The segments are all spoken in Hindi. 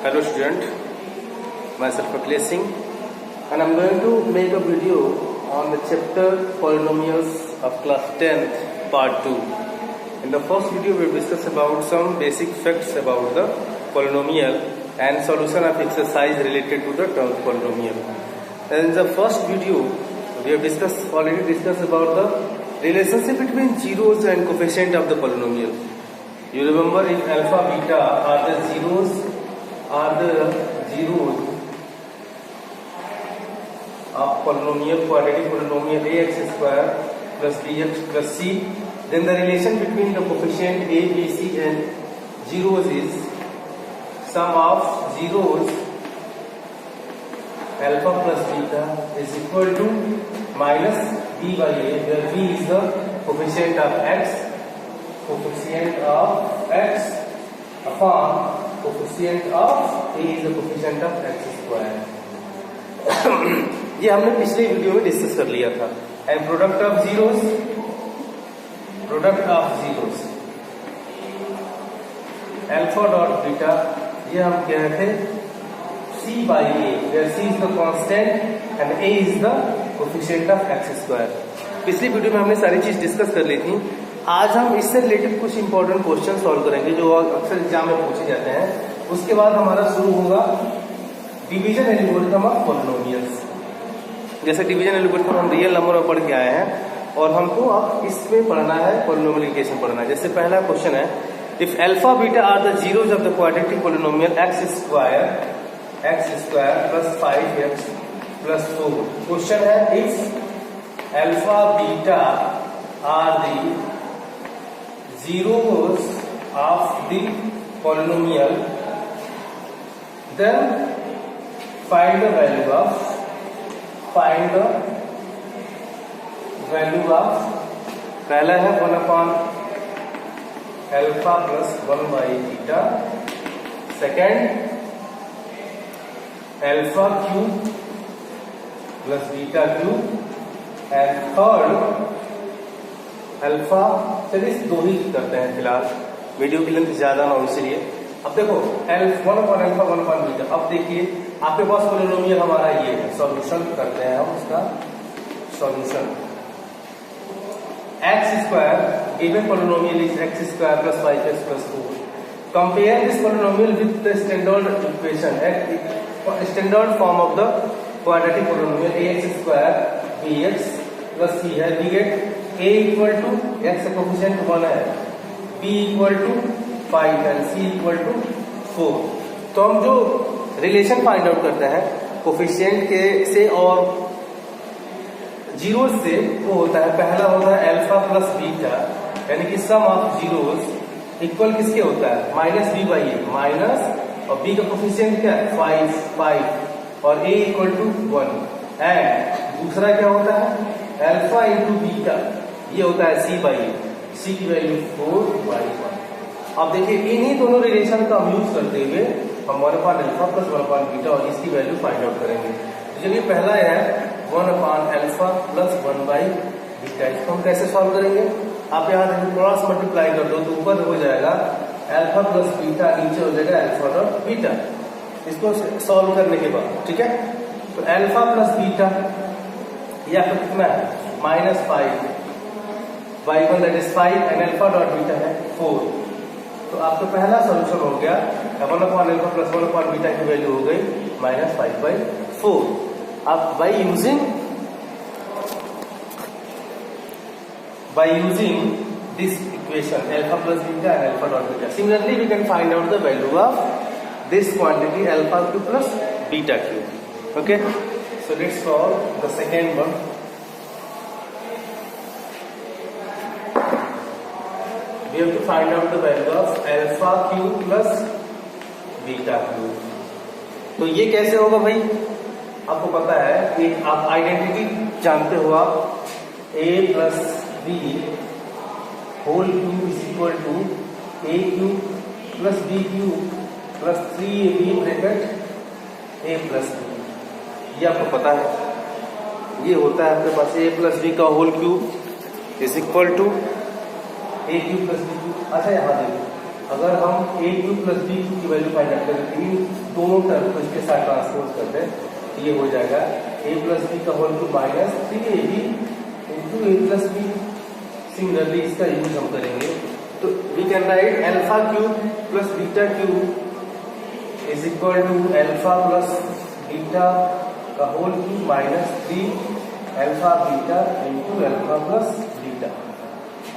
Hello student, myself Akhilesh Singh and I am going to make a video on the chapter Polynomials of class 10th part 2. In the first video we will discuss about some basic facts about the polynomial and solution of exercise related to the term polynomial. And in the first video we have already discussed about the relationship between zeros and coefficient of the polynomial. You remember if alpha beta are the zeros of polynomial, quadratic polynomial ax square plus bx plus c, then the relation between the coefficient a, b, c and zeros is sum of zeros alpha plus beta is equal to minus b by a, where b is the coefficient of x upon coefficient of a is the coefficient of x square. ये हमने पिछले वीडियो में डिस्कस कर लिया था. And product of zeros alpha dot beta, ये हम कह रहे थे c by a, where c is the constant and a is the coefficient of x square. पिछली वीडियो में हमने सारी चीज डिस्कस कर ली थी. आज हम इससे रिलेटेड कुछ इंपॉर्टेंट क्वेश्चन सॉल्व करेंगे जो अक्सर एग्जाम में पूछे जाते हैं. उसके बाद हमारा शुरू होगा डिवीजन एल्गोरिथम ऑफ पॉलिनोमियल्स. जैसे डिवीजन एल्गोरिथम हम रियल नंबर में पढ़ के आए हैं और हमको अब इसमें पढ़ना है पॉलिनोमियल इक्वेशन पढ़ना है. जैसे पहला क्वेश्चन है, if alpha beta are the zeros of the quadratic polynomial x square plus 5x plus 4. Question है, if alpha beta are the zeros of the polynomial, then find the value of पहला है 1 upon alpha plus 1 by beta, second alpha cube plus beta cube, and third alpha. चलिए दो ही करते हैं फिलहाल, वीडियो की लेंथ ज्यादा ना हो इसलिए. अब देखो 1 upon अल्फा 1 upon बीटा. अब देखिए आपके पास पॉलिनोमियल हमारा ये है. सॉल्यूशन करते हैं हम उसका solution. X square given polynomial is X square plus 5x plus 4. Compare this polynomial with the standard equation standard form of the quadratic polynomial ax square bx plus c है. We get a equal to X coefficient 1 है, b इक्वल टू 5 है, c इक्वल टू 4. तो हम जो रिलेशन फाइंड आउट करते हैं कोफिशिएंट के से और जीरोस से, वो होता है पहला होता है अल्फा प्लस बीटा, यानी कि सम ऑफ जीरोस इक्वल किसके होता है minus b by A, minus और b का कोफिशिएंट क्या है 5 और a इक्वल टू 1. एंड दूसरा क्या होता है अल्फा इंटू बीटा, ये होता है c बाई ए, c की वैल्यू 4/1. अब देखिए इन्हीं दोनों रिलेशन का हम यूज करते हुए हम 1 upon alpha plus 1 upon beta और इसकी वैल्यू फाइंड आउट करेंगे. तो चलिए पहला है 1 upon alpha plus 1 by beta. इसको हम कैसे सॉल्व करेंगे, आप यहाँ देखिए थोड़ा सा मल्टीप्लाई कर दो तो ऊपर हो जाएगा अल्फा प्लस बीटा, नीचे हो जाएगा अल्फा डॉट बीटा. इसको सॉल्व करने के बाद ठीक है, तो अल्फा प्लस बीटा या फिर कितना है -5 by 1 that is 5 and alpha dot beta है 4. तो आपका पहला सॉल्यूशन हो गया 1 upon alpha plus 1 upon beta की वैल्यू हो गई -5/4. अब by using this equation alpha plus beta and alpha dot beta, similarly we can find out the value of this quantity alpha cube plus beta cube. Okay, so let's solve the second one. We have to find out the value of alpha cube plus beta cube. तो ये कैसे होगा भाई, आपको पता है कि आप आइडेंटिटी जानते हो आप, a plus b whole cube is equal to a cube plus b cube plus 3ab bracket a plus b. ये आपको पता है, ये होता है आपके पास a प्लस b का whole cube is equal to A cube plus B cube. अच्छा यहाँ देखो अगर हम A cube plus B cube की वैल्यू फाइंड आउट करें, इन दोनों टर्म को इसके साथ ट्रांसपोज करते हैं, तो ये हो जाएगा ए प्लस बी का whole cube minus 3ab into A plus B. Similarly इसका यूज हम करेंगे, तो we can write alpha cube plus beta cube is equal to alpha plus beta का whole cube minus 3 alpha beta into alpha plus beta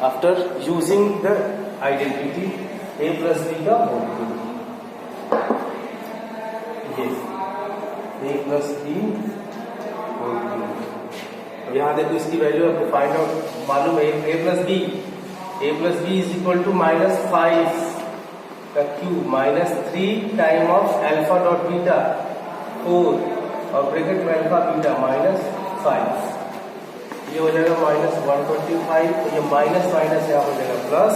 after using the identity A plus B का होल क्यूब। ये A plus B whole cube. अब यहाँ देखो इसकी वैल्यू आपको फाइंड आउट मालूम है, A plus B is equal to minus 5 का cube minus 3 time of alpha dot beta 4 और ब्रैकेट में अल्फा बीटा माइनस 5, ये हो जाएगा माइनस 125, तो ये माइनस माइनस यहाँ हो जाएगा प्लस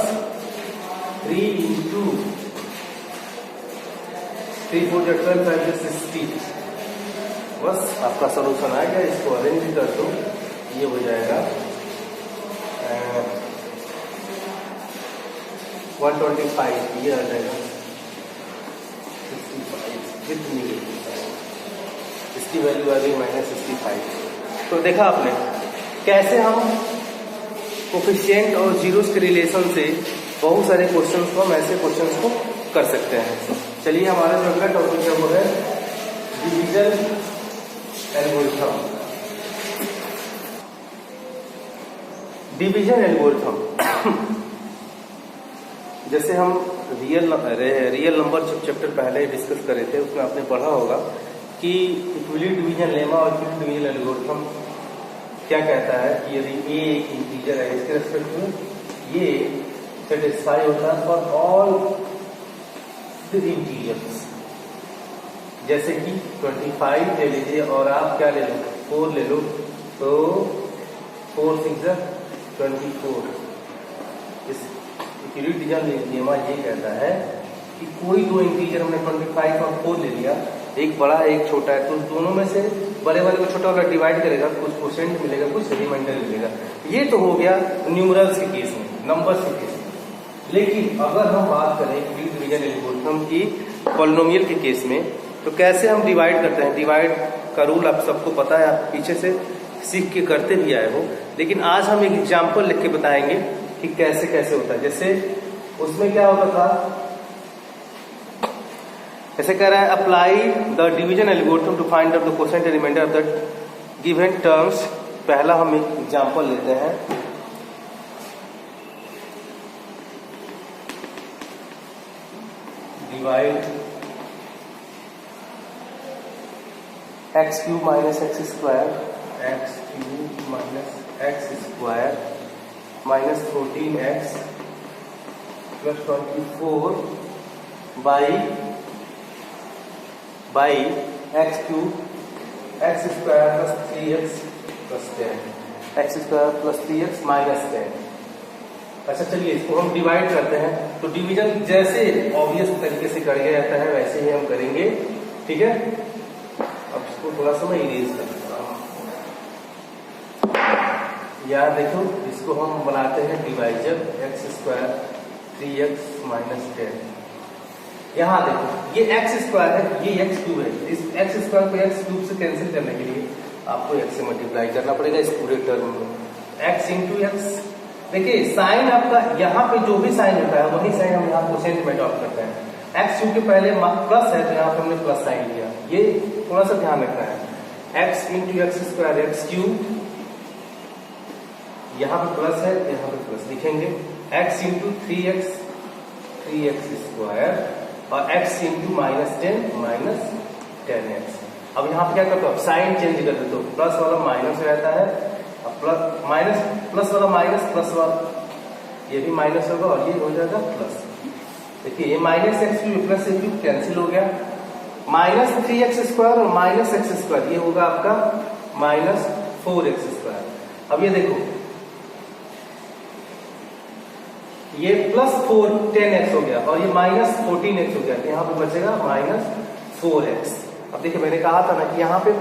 3 इंटू 3 4 12 5 60। बस आपका सोल्यूशन आ गया, इसको अरेंज कर दो, ये हो जाएगा 125, ये आ जाएगा 65 विथ नेगेटिव, इसकी वैल्यू आ गई माइनस 65। तो देखा आपने कैसे हम कोफिशिएंट और जीरोस के रिलेशन से बहुत सारे क्वेश्चंस को, हम ऐसे क्वेश्चंस को कर सकते हैं। चलिए हमारा जो अगला टॉपिक है वो है डिवीजन एल्गोरिथम। डिवीजन एल्गोरिथम जैसे हम रियल नंबर चैप्टर पहले डिस्कस करे थे, उसमें आपने पढ़ा होगा कि इक्विलिब्रियम डिवीजन लेमा और इक्विलिब्रियम डिवीजन एल्गोरिथम क्या कहता है कि यदि ए एक इंटीजर है, इसके रेस्पेक्ट में ये सेटिस्फाई होता है फॉर ऑल द इंटीजर्स। जैसे कि 25 ले लीजिए और आप क्या ले लो, 4 ले लो, तो 4 6 24। इस इक्विलिब्रियम डिवीजन लेमा ये कहता है कि कोई दो इंटीजर हमने 25 और 4 ले लिया, एक बड़ा है एक छोटा है, तो दोनों में से बड़े वाले को छोटा वाला डिवाइड करेगा, कुछ परसेंट मिलेगा, कुछ एलिमेंटल मिलेगा। ये तो हो गया न्यूमरल्स के केस में, नंबर्स के केस में। लेकिन अगर हम बात करें इक्विलिब्रियम डिवीजन एल्गोरिथम की पॉलिनोमियल के केस में, तो कैसे हम डिवाइड करते हैं। डिवाइड का रूल आप सबको पता है, आप पीछे से सीख के करते भी आए हो, लेकिन आज हम एक एग्जाम्पल लिख के बताएंगे कि कैसे कैसे होता है। जैसे उसमें क्या होता था, ऐसे कह रहा है apply the division algorithm to find out the quotient and remainder of the given terms. पहला हम एक एग्जाम्पल लेते हैं, divide X cube minus X square, X cube minus X square minus 14x plus 24 by X cube X square plus 3x plus 10, X square plus 3x minus 10। अच्छा चलिए इसको हम डिवाइड करते हैं, तो डिवीजन जैसे ऑब्वियस तरीके से किया जाता है वैसे ही हम करेंगे, ठीक है। अब इसको थोड़ा सा मैं इरेज कर देता हूं। यहाँ देखो इसको हम बनाते हैं divisor, x square 3x minus 10। यहाँ देखो ये एक्स स्क्वायर है, ये एक्स क्यूब है, इस एक्स स्क्वायर को एक्स क्यूब से कैंसिल करने के लिए आपको एक्स से मल्टीप्लाई करना पड़ेगा इस पूरे टर्म में, एक्स इंटू एक्स। देखिए साइन आपका यहाँ पे जो भी साइन होता है वही साइन हम यहाँ क्वोशिएंट में अडॉप्ट करते हैं। एक्स क्यूब के पहले प्लस है तो यहाँ पे हमने प्लस साइन लिया, ये थोड़ा सा ध्यान रखना है। X into x square X cube, यहाँ पे प्लस है यहाँ पे प्लस लिखेंगे, एक्स इंटू 3x स्क्वायर और x into minus 10 minus 10x। अब यहाँ पे क्या करते हो, साइन चेंज कर देते हो, प्लस वाला माइनस रहता है, अब प्लस माइनस प्लस वाला माइनस प्लस वाला ये भी माइनस होगा और ये हो जाएगा प्लस। देखिए ये minus x cube plus x cube cancel हो गया, माइनस 3x स्क्वायर और माइनस एक्स स्क्वायर ये होगा आपका माइनस 4x स्क्वायर। अब ये देखो ये प्लस 10x हो गया और ये माइनस 14x हो गया, तो यहाँ पे बचेगा माइनस 4x। अब देखिए मैंने कहा था ना कि यहाँ पे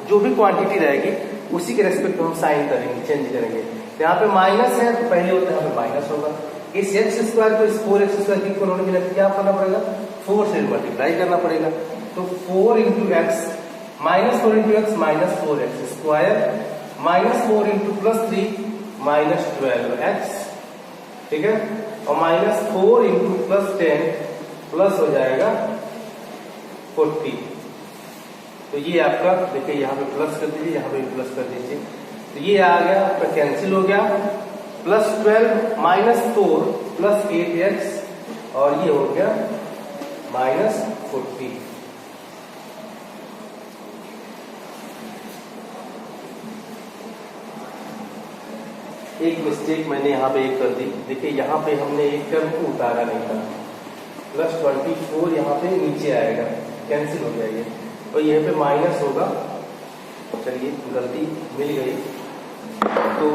जो भी क्वांटिटी रहेगी उसी के रेस्पेक्ट में हम साइन करेंगे, चेंज करेंगे। तो यहाँ पे माइनस है तो पहले होता है यहाँ पे माइनस होगा, इस एक्स स्क्वायर को इस 4x स्क्वायर की इक्वल होने के लिए क्या करना पड़ेगा, 4 से मल्टीप्लाई करना पड़ेगा। तो 4 into x minus 4 into x minus 4x square minus 4 into plus 3 minus 12x, ठीक है, और माइनस 4 इंटू प्लस 10 प्लस हो जाएगा 40। तो ये आपका देखिए यहाँ पे प्लस कर दीजिए, यहाँ पे भी प्लस कर दीजिए, तो ये आ गया आपका कैंसिल हो गया, प्लस 12 माइनस 4 प्लस 8x और ये हो गया माइनस 40। एक मिस्टेक मैंने यहाँ पे एक कर दी, देखिए यहाँ पे हमने एक टर्म को उतारा नहीं था, प्लस 24 यहाँ पे नीचे आएगा, कैंसिल हो जाएगी, और यहाँ पे माइनस होगा, चलिए गलती मिल गई, तो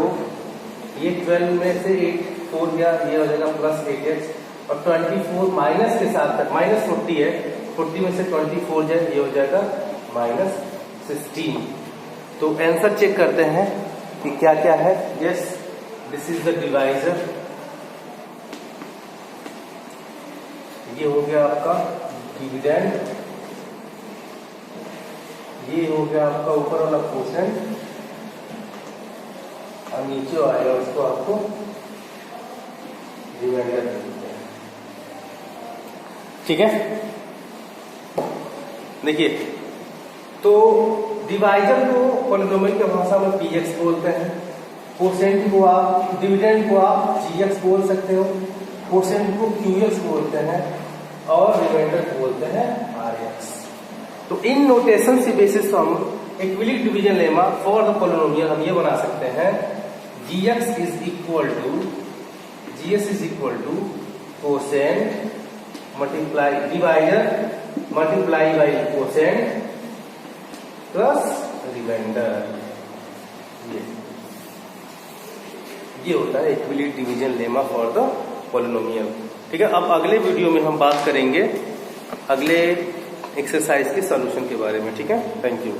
ये 12 में से 8 4 गया, ये हो जाएगा प्लस 8x और 24 माइनस के साथ तक माइनस 40 है, 40 में से 24 जाए, ये हो जाएगा माइनस 16। तो आंसर चेक करते हैं कि क्या क्या है। Yes, this is the divisor, ये हो गया आपका डिविडेंड, ये हो गया आपका ऊपर वाला कोसेंट और नीचे आएगा उसको आपको रिमाइंडर देते हैं, ठीक है। देखिए, तो डिवाइजर को पॉलिनोमियल की भाषा में px बोलते हैं, कोसेंट को आप, डिविडेंड को आप gx बोल सकते हो, कोसेंट को qx बोलते हैं और रिमाइंडर को बोलते हैं rx। तो इन नोटेशन से बेसिस हम equilibrium division lemma for the polynomial हम ये बना सकते हैं, gx is equal to quotient multiply divisor multiply by quotient plus remainder, ये होता है equilibrium division lemma for the polynomial, ठीक है। अब अगले वीडियो में हम बात करेंगे अगले एक्सरसाइज के सॉल्यूशन के बारे में, ठीक है। Thank you.